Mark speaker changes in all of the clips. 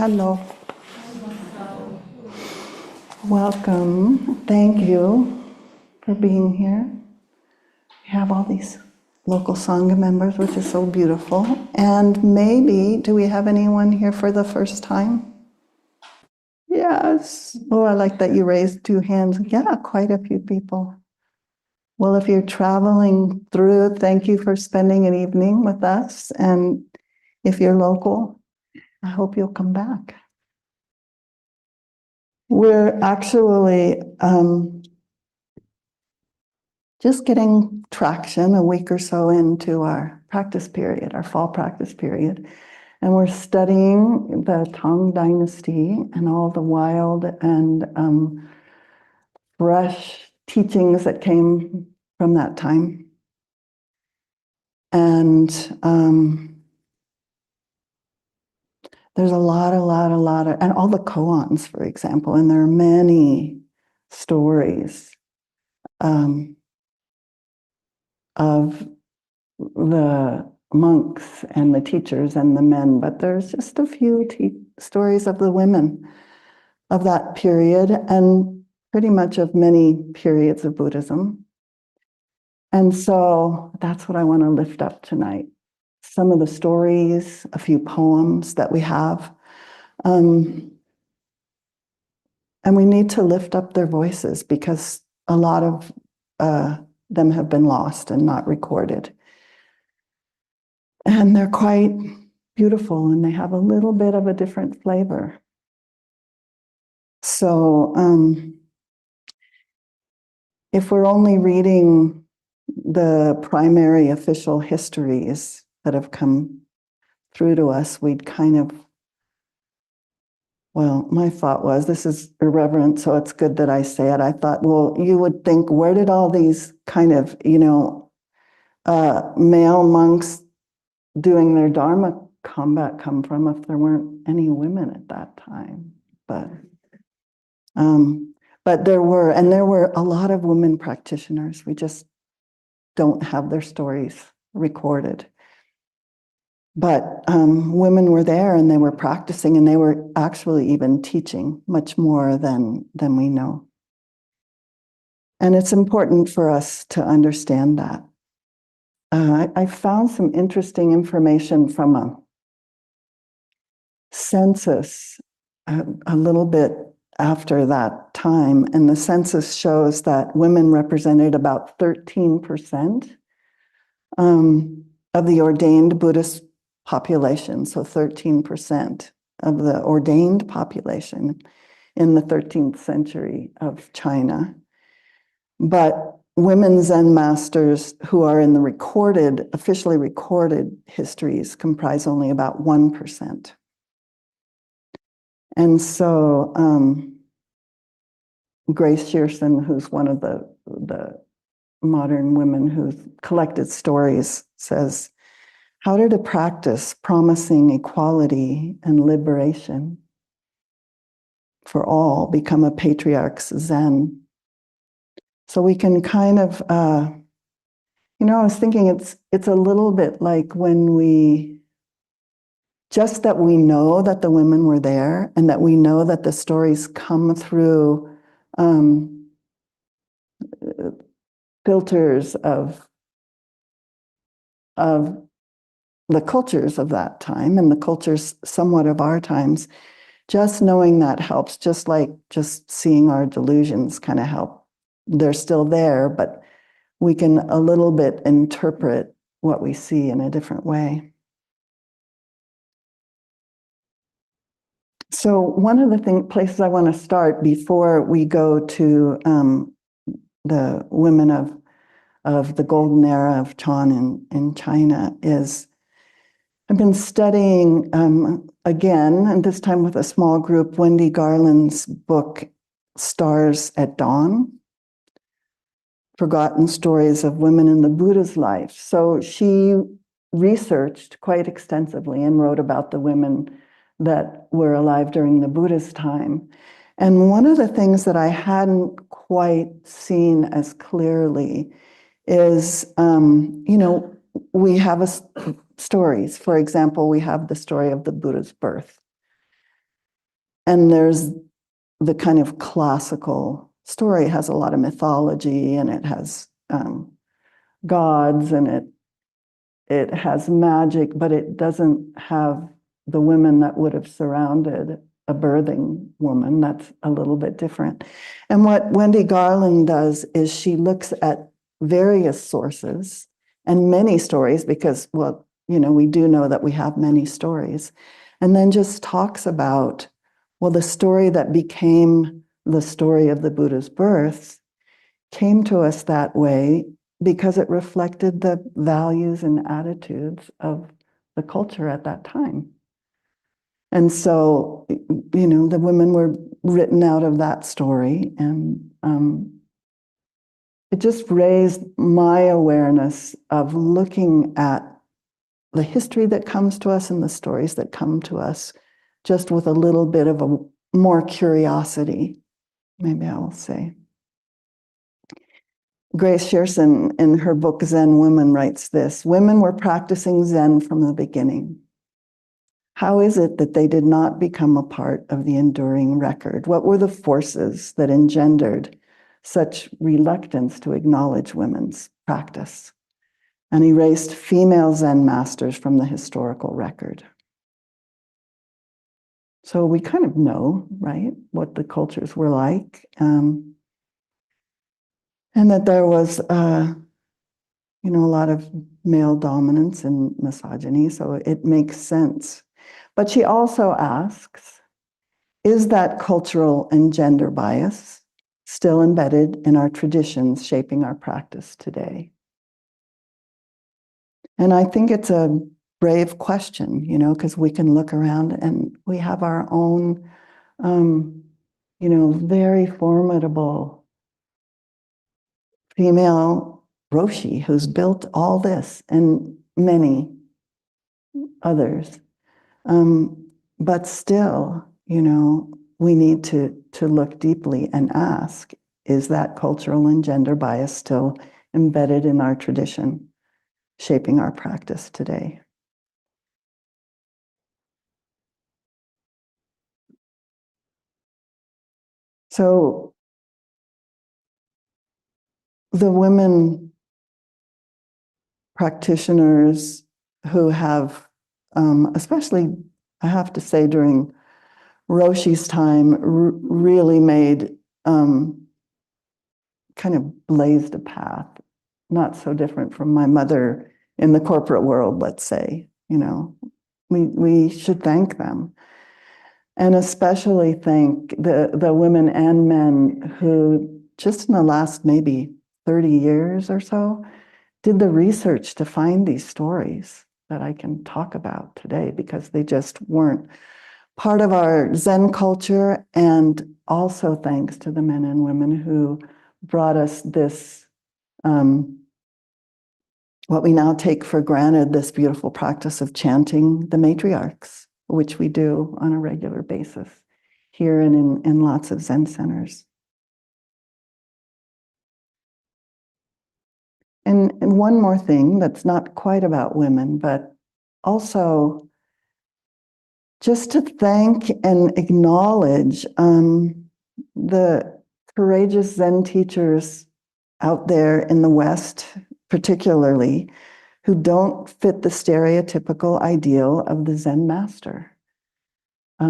Speaker 1: Hello. Welcome. Thank you for being here. We have all these local Sangha members, which is so beautiful. And maybe, do we have anyone here for the first time? Yes. Oh, I like that you raised two hands. Yeah, quite a few people. Well, if you're traveling through, thank you for spending an evening with us. And if you're local, I hope you'll come back. We're actually just getting traction a week or so into our practice period, our fall practice period. And we're studying the Tang Dynasty and all the wild and fresh teachings that came from that time. And there's a lot of, and all the koans, for example, and there are many stories of the monks and the teachers and the men, but there's just a few stories of the women of that period and pretty much of many periods of Buddhism. And so that's what I want to lift up tonight. Some of the stories, a few poems that we have. And we need to lift up their voices because a lot of them have been lost and not recorded. And they're quite beautiful and they have a little bit of a different flavor. So if we're only reading the primary official histories that have come through to us, we'd kind of, well, my thought was, this is irreverent, so it's good that I say it. I thought, well, you would think, where did all these kind of, male monks doing their Dharma combat come from if there weren't any women at that time? But there were a lot of women practitioners. We just don't have their stories recorded. But women were there and they were practicing and they were actually even teaching much more than we know. And it's important for us to understand that. I found some interesting information from a census a little bit after that time, and the census shows that women represented about 13% of the ordained Buddhist population, so 13% of the ordained population in the 13th century of China. But women Zen masters who are in the officially recorded histories comprise only about 1%. And so Grace Schireson, who's one of the modern women who's collected stories, says, how did a practice promising equality and liberation for all become a patriarch's Zen? So we can kind of, I was thinking it's a little bit like when just that we know that the women were there and that we know that the stories come through filters of the cultures of that time and the cultures somewhat of our times. Just knowing that helps, just like just seeing our delusions kind of help. They're still there, but we can a little bit interpret what we see in a different way. So one of the places I want to start before we go to the women of the golden era of Chan in China is I've been studying again, and this time with a small group, Wendy Garland's book, Stars at Dawn, Forgotten Stories of Women in the Buddha's Life. So she researched quite extensively and wrote about the women that were alive during the Buddha's time. And one of the things that I hadn't quite seen as clearly is, we have stories. For example, we have the story of the Buddha's birth. and there's the kind of classical story. It has a lot of mythology, and it has gods, and it has magic, but it doesn't have the women that would have surrounded a birthing woman. That's a little bit different. And what Wendy Garland does is she looks at various sources and many stories, because, well, we do know that we have many stories, and then just talks about, well, the story that became the story of the Buddha's birth came to us that way because it reflected the values and attitudes of the culture at that time. And so, the women were written out of that story, and it just raised my awareness of looking at the history that comes to us and the stories that come to us, just with a little bit of a more curiosity, maybe I will say. Grace Schireson, in her book Zen Women, writes this: women were practicing Zen from the beginning. How is it that they did not become a part of the enduring record? What were the forces that engendered such reluctance to acknowledge women's practice and erased female Zen masters from the historical record? So we kind of know, right, what the cultures were like, and that there was, a lot of male dominance and misogyny, so it makes sense. But she also asks, is that cultural and gender bias still embedded in our traditions shaping our practice today? And I think it's a brave question, because we can look around and we have our own, very formidable female Roshi who's built all this and many others. But still, we need to look deeply and ask, is that cultural and gender bias still embedded in our tradition, shaping our practice today? So the women practitioners who have, especially, I have to say, during Roshi's time, really made, kind of blazed a path, not so different from my mother in the corporate world, let's say. We should thank them. And especially thank the women and men who, just in the last maybe 30 years or so, did the research to find these stories that I can talk about today, because they just weren't part of our Zen culture. And also thanks to the men and women who brought us this, what we now take for granted, this beautiful practice of chanting the matriarchs, which we do on a regular basis here and in lots of Zen centers. And one more thing that's not quite about women, but also just to thank and acknowledge the courageous Zen teachers out there in the West, particularly, who don't fit the stereotypical ideal of the Zen master. My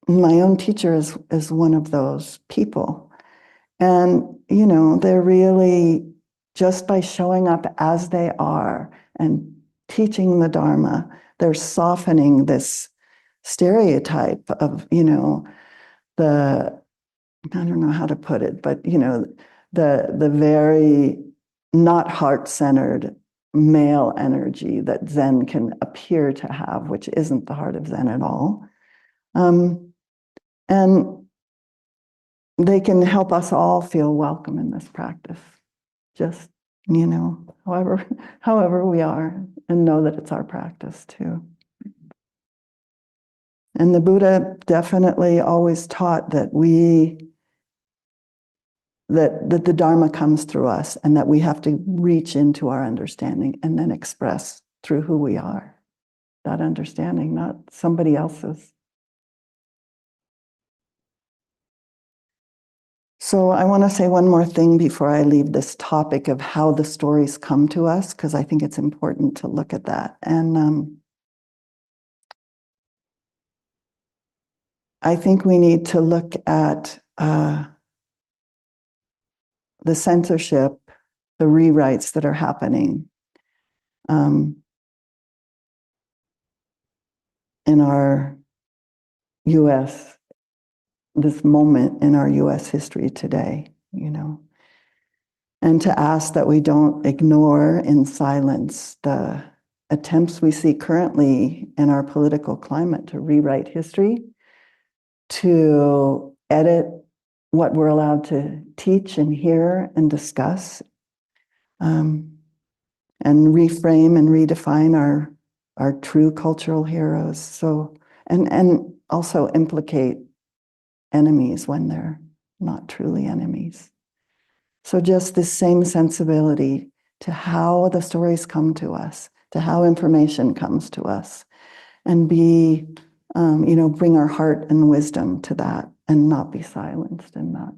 Speaker 1: own teacher is one of those people. And, they're really, just by showing up as they are and teaching the Dharma, they're softening this stereotype of, the, I don't know how to put it, but, the very not heart-centered male energy that Zen can appear to have, which isn't the heart of Zen at all. And they can help us all feel welcome in this practice. Just, however we are, and know that it's our practice too. And the Buddha definitely always taught that that the Dharma comes through us, and that we have to reach into our understanding and then express through who we are. that understanding, not somebody else's. So I want to say one more thing before I leave this topic of how the stories come to us, because I think it's important to look at that. And I think we need to look at the censorship, the rewrites that are happening in our US, this moment in our US history today, you know, and to ask that we don't ignore in silence the attempts we see currently in our political climate to rewrite history, to edit what we're allowed to teach and hear and discuss, and reframe and redefine our true cultural heroes. So, and also implicate enemies when they're not truly enemies. So just this same sensibility to how the stories come to us, to how information comes to us, and be, bring our heart and wisdom to that and not be silenced and not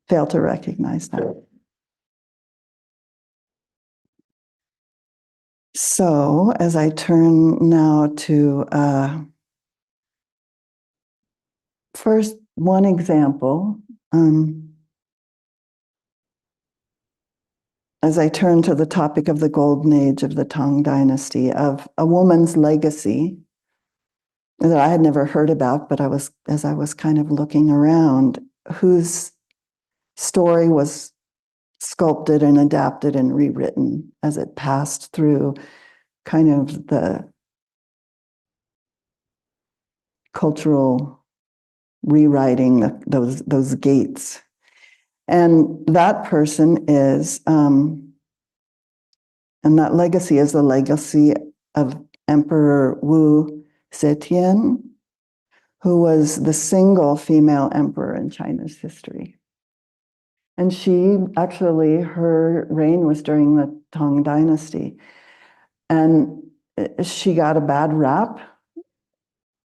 Speaker 1: fail to recognize that. So as I turn now to first one example, as I turn to the topic of the golden age of the Tang Dynasty, of a woman's legacy that I had never heard about, but as I was kind of looking around, whose story was sculpted and adapted and rewritten as it passed through kind of the cultural rewriting, those gates. And that person is, and that legacy is the legacy of Emperor Wu Zetian, who was the single female emperor in China's history. And she actually, her reign was during the Tang Dynasty. And she got a bad rap,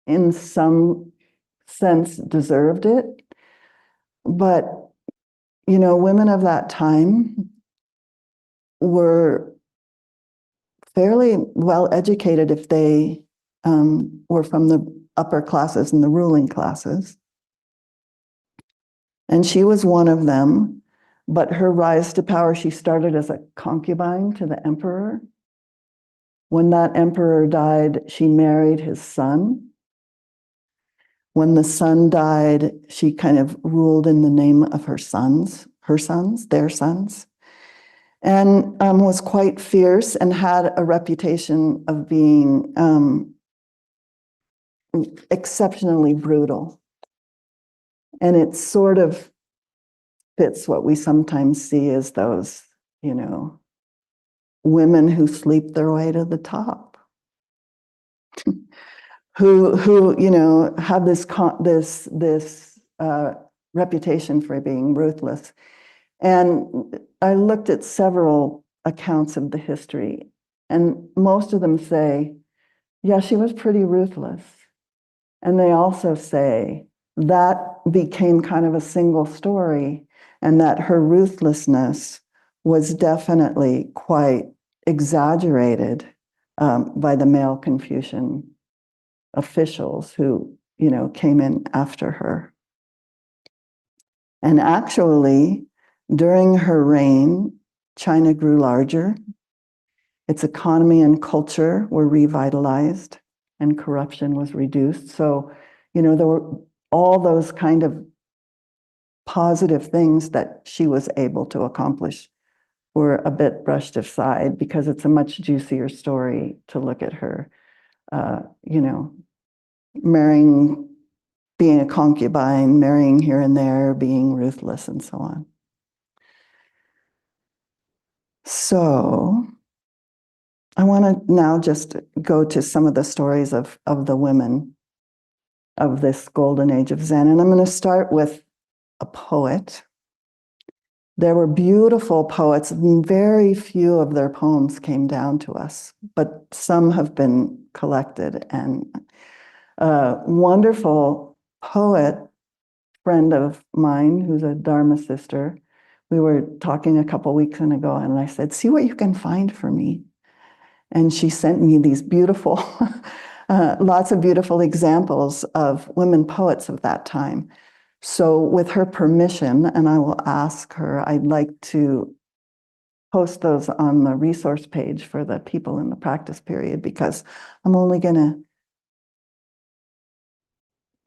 Speaker 1: in some sense deserved it. But, women of that time were fairly well educated if they were from the upper classes and the ruling classes. And she was one of them, but her rise to power, she started as a concubine to the emperor. When that emperor died, she married his son. When the son died, she kind of ruled in the name of her sons, their sons, and was quite fierce and had a reputation of being exceptionally brutal. And it sort of fits what we sometimes see as those, women who sleep their way to the top, who have this reputation for being ruthless. And I looked at several accounts of the history, and most of them say, yeah, she was pretty ruthless. And they also say that became kind of a single story, and that her ruthlessness was definitely quite exaggerated by the male Confucian officials who, came in after her. And actually, during her reign, China grew larger. Its economy and culture were revitalized, and corruption was reduced. So, there were all those kind of positive things that she was able to accomplish were a bit brushed aside, because it's a much juicier story to look at her, marrying, being a concubine, marrying here and there, being ruthless, and so on. So I want to now just go to some of the stories of the women of this golden age of Zen. And I'm going to start with a poet There were beautiful poets, and very few of their poems came down to us, but some have been collected. And a wonderful poet, friend of mine, who's a Dharma sister, we were talking a couple weeks ago, and I said, see what you can find for me. And she sent me these beautiful, lots of beautiful examples of women poets of that time. So with her permission, and I will ask her, I'd like to post those on the resource page for the people in the practice period, because I'm only going to,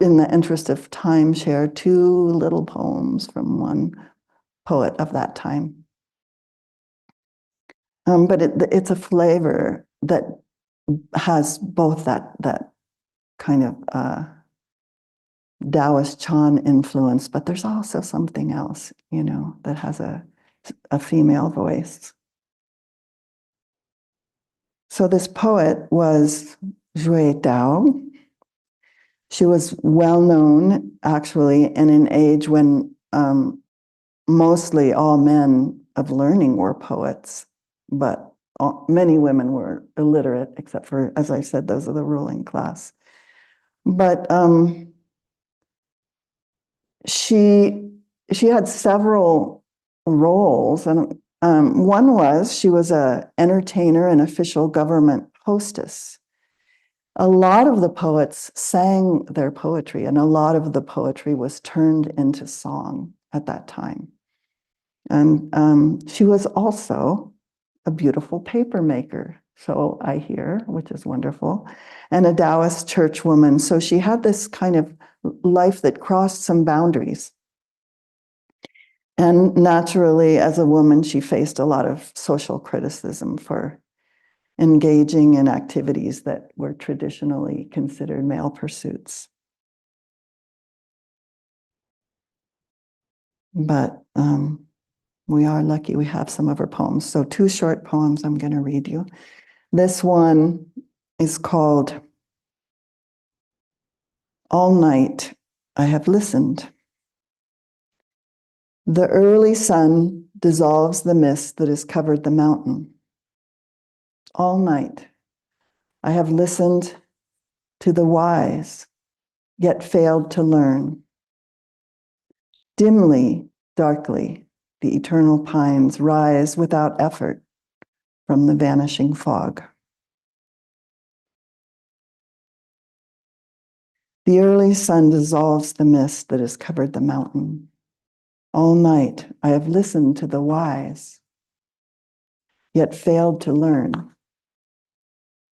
Speaker 1: in the interest of time, share 2 little poems from one poet of that time. But it's a flavor that has both that kind of Taoist Chan influence, but there's also something else, that has a female voice. So this poet was Zhui Dao. She was well known, actually, in an age when mostly all men of learning were poets, but many women were illiterate, except for, as I said, those of the ruling class. But she had several roles, and one was she was an entertainer and official government hostess. A lot of the poets sang their poetry, and a lot of the poetry was turned into song at that time. And she was also a beautiful paper maker, so I hear, which is wonderful, and a Taoist churchwoman. So she had this kind of life that crossed some boundaries. And naturally, as a woman, she faced a lot of social criticism for engaging in activities that were traditionally considered male pursuits. But we are lucky we have some of her poems. So 2 short poems I'm going to read you. This one is called All Night I Have Listened. The early sun dissolves the mist that has covered the mountain. All night I have listened to the wise, yet failed to learn. Dimly, darkly, the eternal pines rise without effort from the vanishing fog. The early sun dissolves the mist that has covered the mountain. All night I have listened to the wise, yet failed to learn.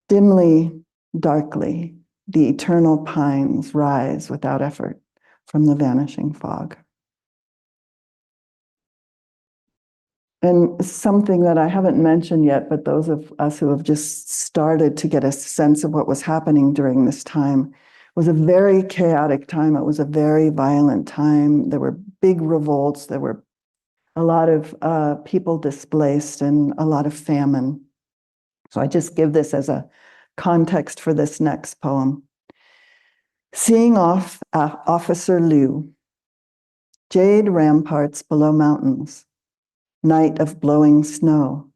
Speaker 1: Dimly, darkly, the eternal pines rise without effort from the vanishing fog. And something that I haven't mentioned yet, but those of us who have just started to get a sense of what was happening during this time, was a very chaotic time. It was a very violent time. There were big revolts. There were a lot of people displaced and a lot of famine. So I just give this as a context for this next poem. Seeing off Officer Liu, jade ramparts below mountains, night of blowing snow.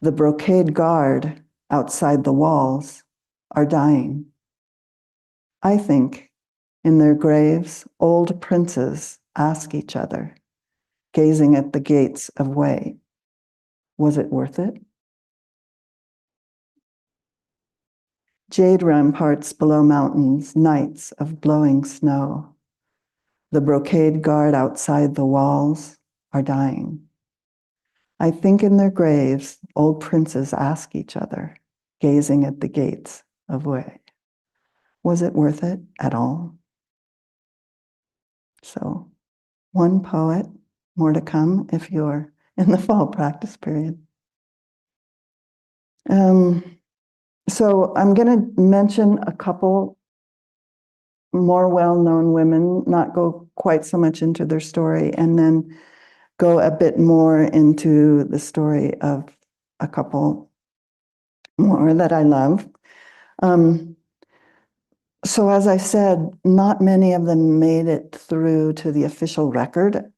Speaker 1: The brocade guard outside the walls are dying. I think in their graves, old princes ask each other, gazing at the gates of Wei, was it worth it? Jade ramparts below mountains, nights of blowing snow. The brocade guard outside the walls are dying. I think in their graves, old princes ask each other, gazing at the gates of Wei, was it worth it at all? So, one poet, more to come if you're in the fall practice period. So I'm going to mention a couple more well-known women, not go quite so much into their story, and then go a bit more into the story of a couple more that I love. So as I said, not many of them made it through to the official record,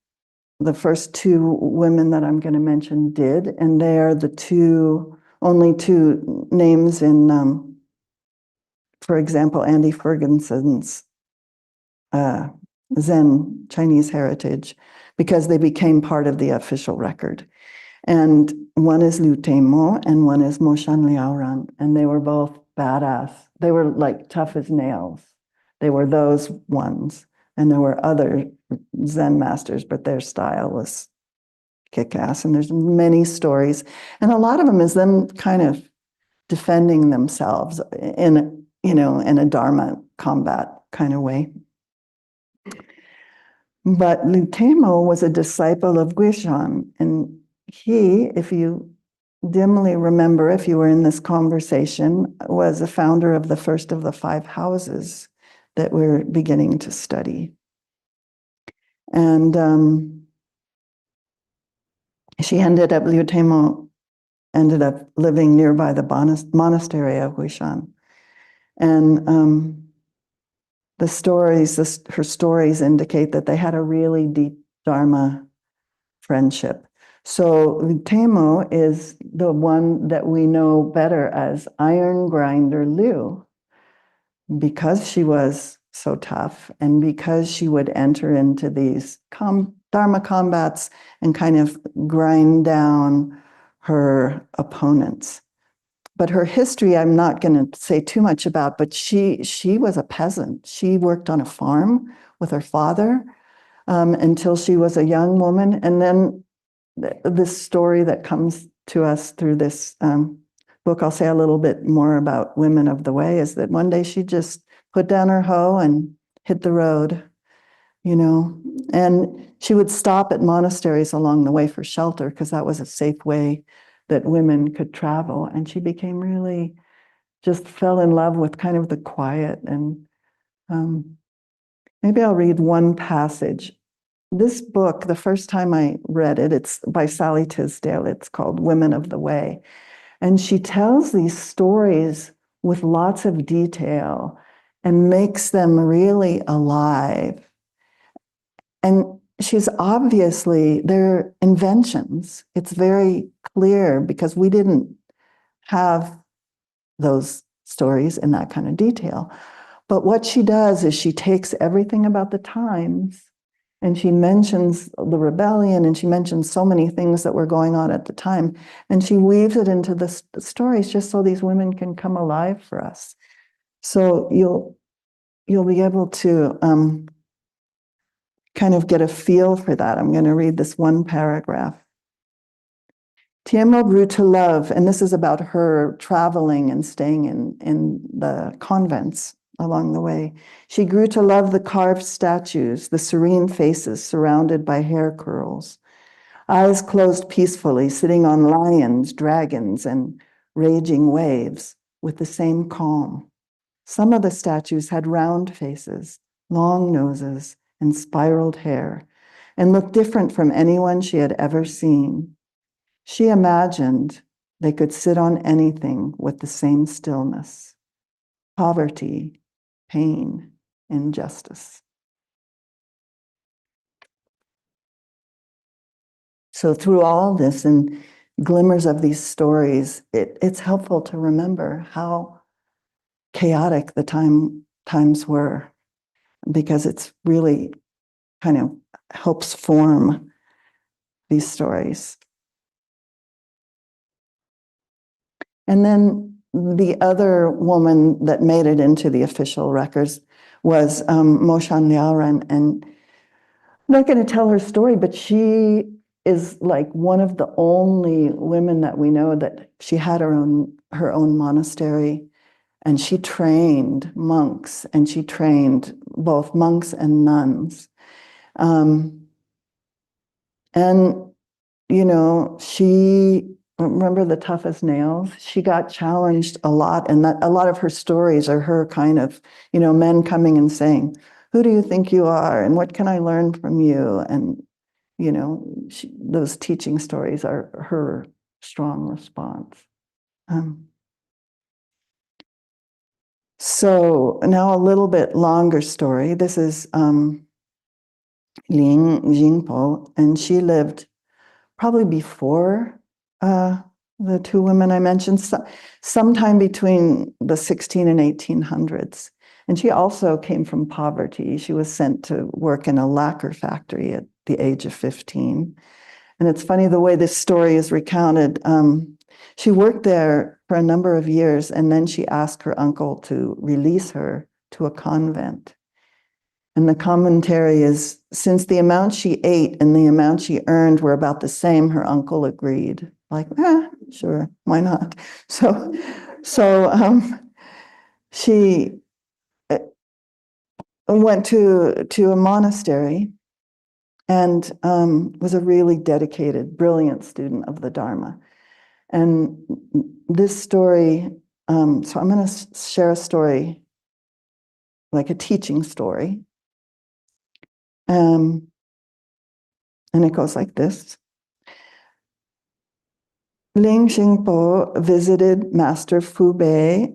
Speaker 1: the first two women that I'm going to mention did, and they are the only two names in, for example, Andy Ferguson's Zen Chinese heritage, because they became part of the official record. And one is Liu Teimo and one is Moshan Liaoran, and they were both badass. They were like tough as nails. They were those ones. And there were other Zen masters, but their style was kick-ass. And there's many stories. And a lot of them is them kind of defending themselves in, in a Dharma combat kind of way. But Liu Teimo was a disciple of Guishan, and he, if you dimly remember, if you were in this conversation, was a founder of the first of the 5 houses that we're beginning to study. And Liu Teimo ended up living nearby the monastery of Guishan. And her stories indicate that they had a really deep Dharma friendship. So Teimo is the one that we know better as Iron Grinder Liu, because she was so tough and because she would enter into these Dharma combats and kind of grind down her opponents. But her history, I'm not going to say too much about, but she was a peasant. She worked on a farm with her father until she was a young woman. And then this story that comes to us through this book, I'll say a little bit more about Women of the Way, is that one day she just put down her hoe and hit the road, and she would stop at monasteries along the way for shelter because that was a safe way that women could travel. And she became really, just fell in love with kind of the quiet. And maybe I'll read one passage. This book, the first time I read it, it's by Sally Tisdale. It's called Women of the Way. And she tells these stories with lots of detail and makes them really alive. And they're inventions. It's very clear because we didn't have those stories in that kind of detail. But what she does is she takes everything about the times and she mentions the rebellion and she mentions so many things that were going on at the time. And she weaves it into the stories just so these women can come alive for us. So you'll be able to kind of get a feel for that. I'm going to read this one paragraph. Teimo grew to love, and this is about her traveling and staying in the convents along the way. She grew to love the carved statues, the serene faces surrounded by hair curls, eyes closed peacefully, sitting on lions, dragons, and raging waves with the same calm. Some of the statues had round faces, long noses, and spiraled hair, and looked different from anyone she had ever seen. She imagined they could sit on anything with the same stillness: poverty, pain, injustice. So through all this and glimmers of these stories, it's helpful to remember how chaotic the times were, because it's really kind of helps form these stories. And then the other woman that made it into the official records was Moshan Liaoran. And I'm not going to tell her story, but she is like one of the only women that we know that she had her own monastery, and she trained monks, and she trained both monks and nuns. And she, remember the tough as nails? She got challenged a lot, and that a lot of her stories are her kind of, men coming and saying, "Who do you think you are? And what can I learn from you?" And, those teaching stories are her strong response. So now a little bit longer story. This is Ling Xingpo, and she lived probably before the two women I mentioned, sometime between the 16 and 1800s. And she also came from poverty. She was sent to work in a lacquer factory at the age of 15. And it's funny the way this story is recounted. She worked there for a number of years, and then she asked her uncle to release her to a convent. And the commentary is, since the amount she ate and the amount she earned were about the same, her uncle agreed. Like, sure, why not? So she went to a monastery and was a really dedicated, brilliant student of the Dharma. And this story, so I'm going to share a story, like a teaching story. And it goes like this. Ling Xingpo visited Master Fu Bei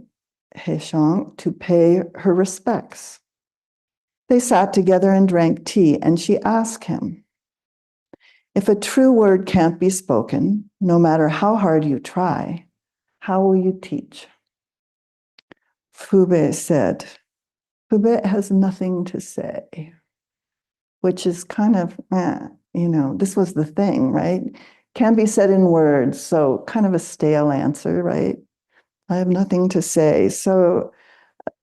Speaker 1: Heishang to pay her respects. They sat together and drank tea, and she asked him, if a true word can't be spoken, no matter how hard you try, how will you teach? Fu Bei said, Fu Bei has nothing to say, which is kind of, this was the thing, right? Can't be said in words, so kind of a stale answer, right? I have nothing to say. So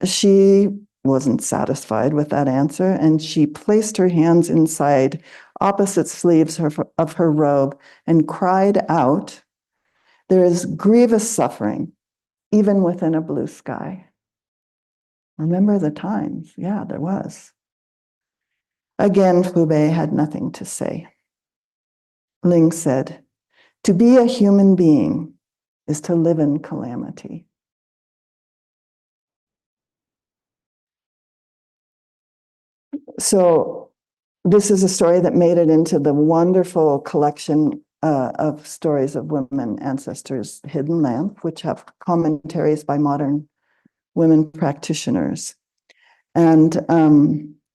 Speaker 1: she wasn't satisfied with that answer, and she placed her hands inside opposite sleeves of her robe and cried out, there is grievous suffering, even within a blue sky. Remember the times? Yeah, there was. Again, Fu Bei had nothing to say. Ling said, to be a human being is to live in calamity. So this is a story that made it into the wonderful collection of stories of women ancestors, Hidden Lamp, which have commentaries by modern women practitioners. And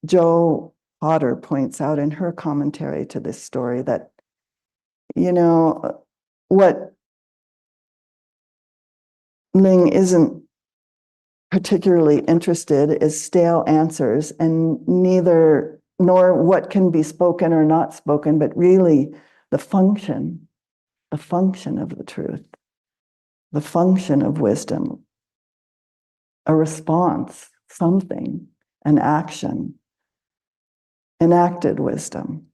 Speaker 1: Jo Potter points out in her commentary to this story that, what Ling isn't particularly interested is stale answers, and nor what can be spoken or not spoken, but really the function of the truth, the function of wisdom, a response, something, an action, enacted wisdom.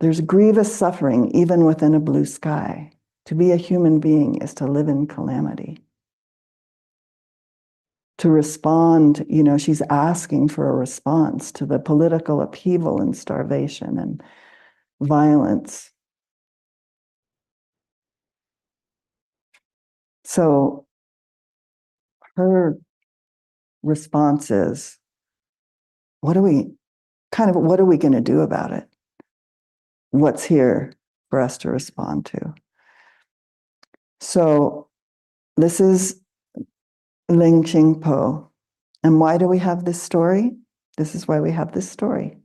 Speaker 1: There's grievous suffering even within a blue sky. To be a human being is to live in calamity. To respond, she's asking for a response to the political upheaval and starvation and violence. So her response is, what are we going to do about it? What's here for us to respond to? So this is Ling Xingpo. And why do we have this story? This is why we have this story.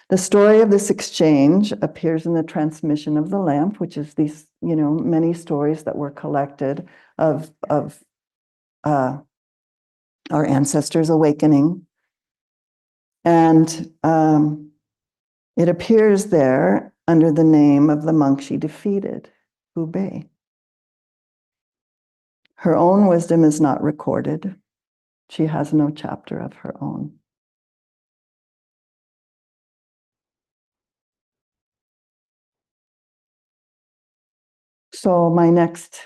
Speaker 1: The story of this exchange appears in the transmission of the lamp, which is these, many stories that were collected of our ancestors awakening. And it appears there under the name of the monk she defeated, Fu Bei. Her own wisdom is not recorded. She has no chapter of her own. So my next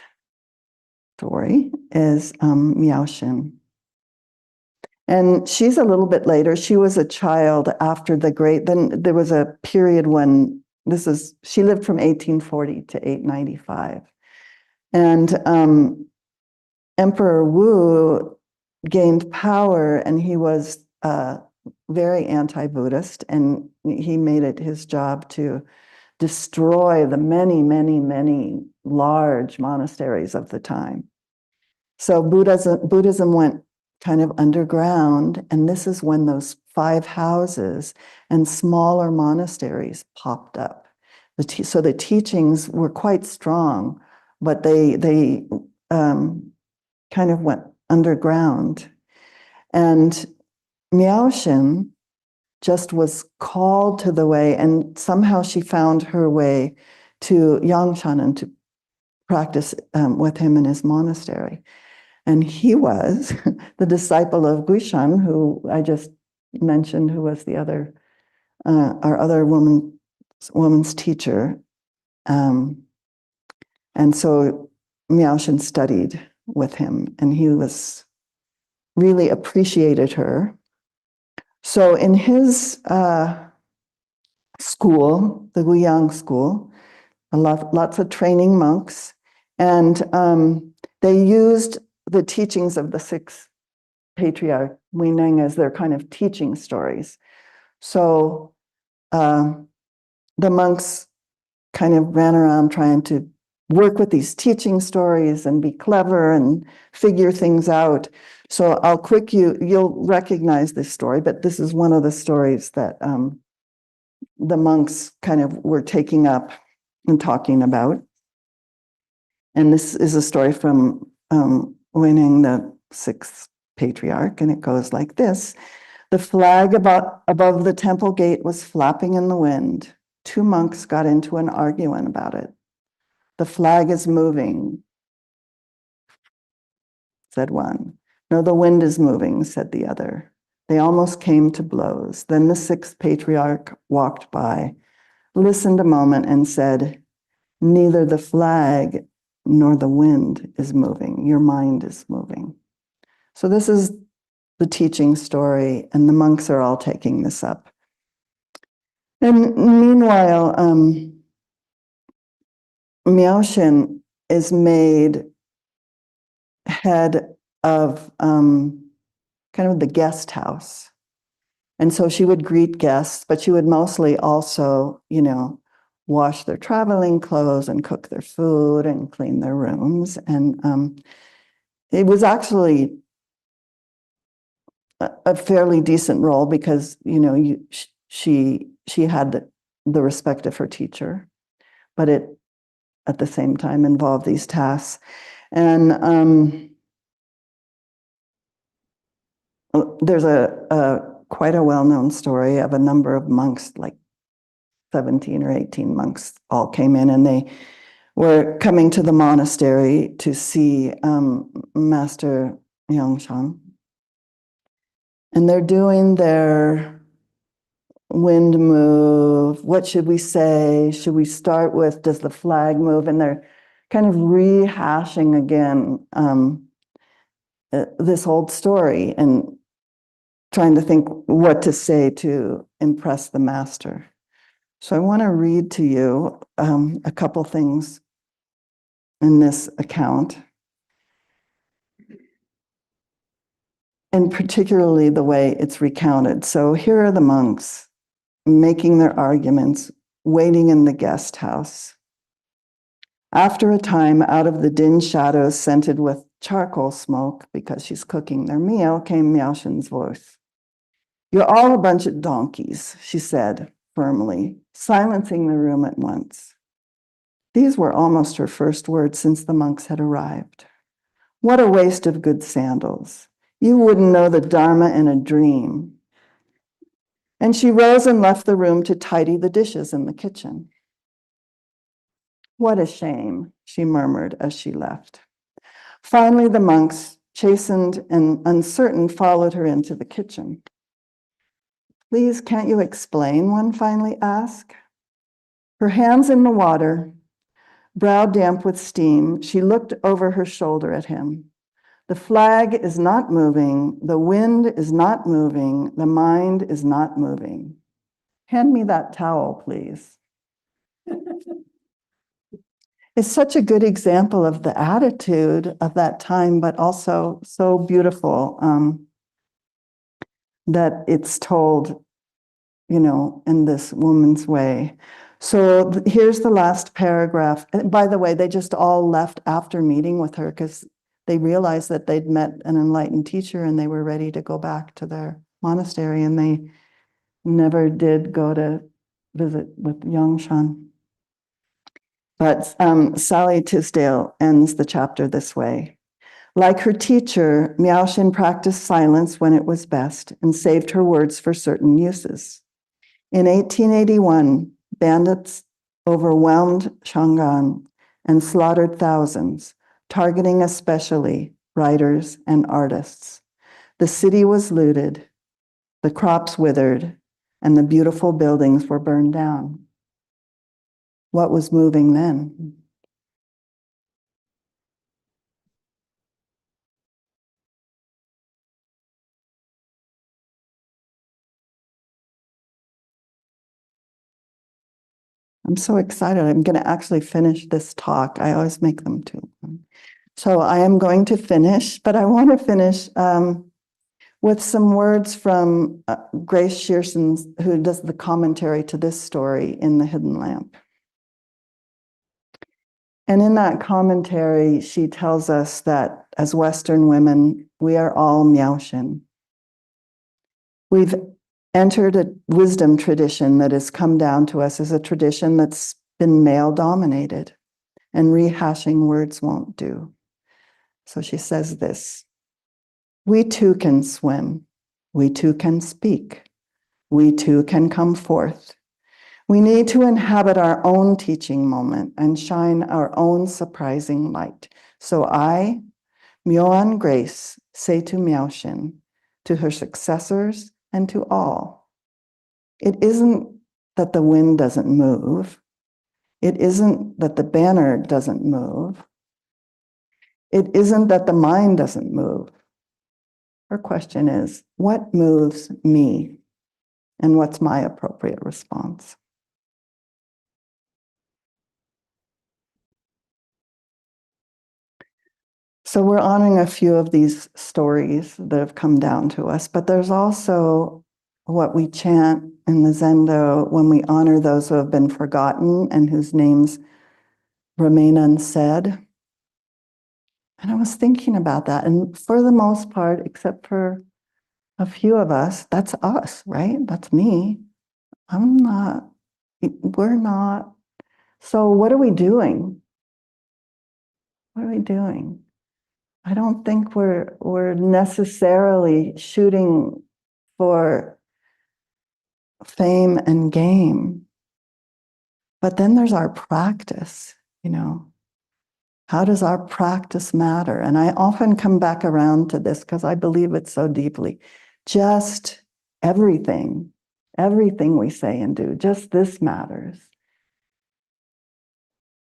Speaker 1: story is Miaoshin. And she's a little bit later. She was a child after then there was a period when she lived from 1840 to 895. And Emperor Wu gained power, and he was very anti-Buddhist, and he made it his job to destroy the many, many, many large monasteries of the time. So Buddhism went kind of underground. And this is when those 5 houses and smaller monasteries popped up. So the teachings were quite strong, but they kind of went underground. And Miaoshin just was called to the way, and somehow she found her way to Yangshan and to practice with him in his monastery. And he was the disciple of Guishan, who I just mentioned, who was the other, our other woman's teacher. And so Miaoshin studied with him, and he was really appreciated her. So in his school, the Guiyang school, lots of training monks, and they used the teachings of the 6 patriarch Huineng as their kind of teaching stories. So the monks kind of ran around trying to work with these teaching stories and be clever and figure things out. So you'll recognize this story, but this is one of the stories that the monks kind of were taking up and talking about. And this is a story from Huineng, the 6th patriarch, and it goes like this. The flag above the temple gate was flapping in the wind. 2 monks got into an argument about it. The flag is moving, said one. No, the wind is moving, said the other. They almost came to blows. Then the 6th patriarch walked by, listened a moment, and said, neither the flag nor the wind is moving. Your mind is moving. So this is the teaching story, and the monks are all taking this up. And meanwhile, Miaoshin is made head of kind of the guest house. And so she would greet guests, but she would mostly also, wash their traveling clothes and cook their food and clean their rooms. And it was actually a fairly decent role because, she had the respect of her teacher, but it at the same time involved these tasks. And there's quite a well-known story of a number of monks, like 17 or 18 monks all came in, and they were coming to the monastery to see Master Yangshan. And they're doing their wind move. What should we say? Should we start with, does the flag move? And they're kind of rehashing again this old story and trying to think what to say to impress the master. So I want to read to you a couple things in this account, and particularly the way it's recounted. So here are the monks making their arguments, waiting in the guest house. After a time, out of the dim shadows scented with charcoal smoke, because she's cooking their meal, came Miaoshin's voice. You're all a bunch of donkeys, she said firmly, silencing the room at once. These were almost her first words since the monks had arrived. What a waste of good sandals. You wouldn't know the Dharma in a dream. And she rose and left the room to tidy the dishes in the kitchen. What a shame, she murmured as she left. Finally, the monks, chastened and uncertain, followed her into the kitchen. Please, can't you explain? One finally asked. Her hands in the water, brow damp with steam, she looked over her shoulder at him. The flag is not moving, the wind is not moving, the mind is not moving. Hand me that towel, please. It's such a good example of the attitude of that time, but also so beautiful that it's told, in this woman's way. So here's the last paragraph. And by the way, they just all left after meeting with her because they realized that they'd met an enlightened teacher and they were ready to go back to their monastery, and they never did go to visit with Yongshan. But Sally Tisdale ends the chapter this way. Like her teacher, Miaoshin practiced silence when it was best and saved her words for certain uses. In 1881, bandits overwhelmed Shangan and slaughtered thousands, targeting especially writers and artists. The city was looted, the crops withered, and the beautiful buildings were burned down. What was moving then? I'm so excited. I'm going to actually finish this talk. I always make them too. So I am going to finish, but I want to finish with some words from Grace Schireson, who does the commentary to this story in The Hidden Lamp. And in that commentary, she tells us that as Western women, we are all Miaoshin. We've entered a wisdom tradition that has come down to us as a tradition that's been male-dominated, and rehashing words won't do. So she says this: we too can swim. We too can speak. We too can come forth. We need to inhabit our own teaching moment and shine our own surprising light. So I, Myoan Grace, say to Miaoshin, to her successors, and to all, it isn't that the wind doesn't move. It isn't that the banner doesn't move. It isn't that the mind doesn't move. Her question is, what moves me? And what's my appropriate response? So we're honoring a few of these stories that have come down to us, but there's also what we chant in the Zendo when we honor those who have been forgotten and whose names remain unsaid. And I was thinking about that, and for the most part, except for a few of us, that's us, right? That's me. I'm not, we're not. So what are we doing? What are we doing? I don't think we're necessarily shooting for fame and game. But then there's our practice, you know. How does our practice matter? And I often come back around to this because I believe it so deeply. Just everything we say and do, just this matters.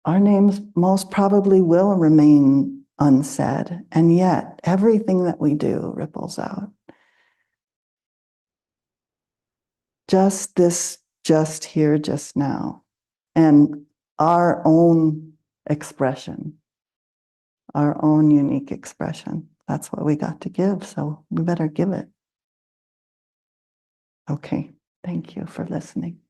Speaker 1: Our names most probably will remain unsaid, and yet everything that we do ripples out. Just this, just here, just now. And our own expression, our own unique expression. That's what we got to give, so we better give it. Okay, thank you for listening.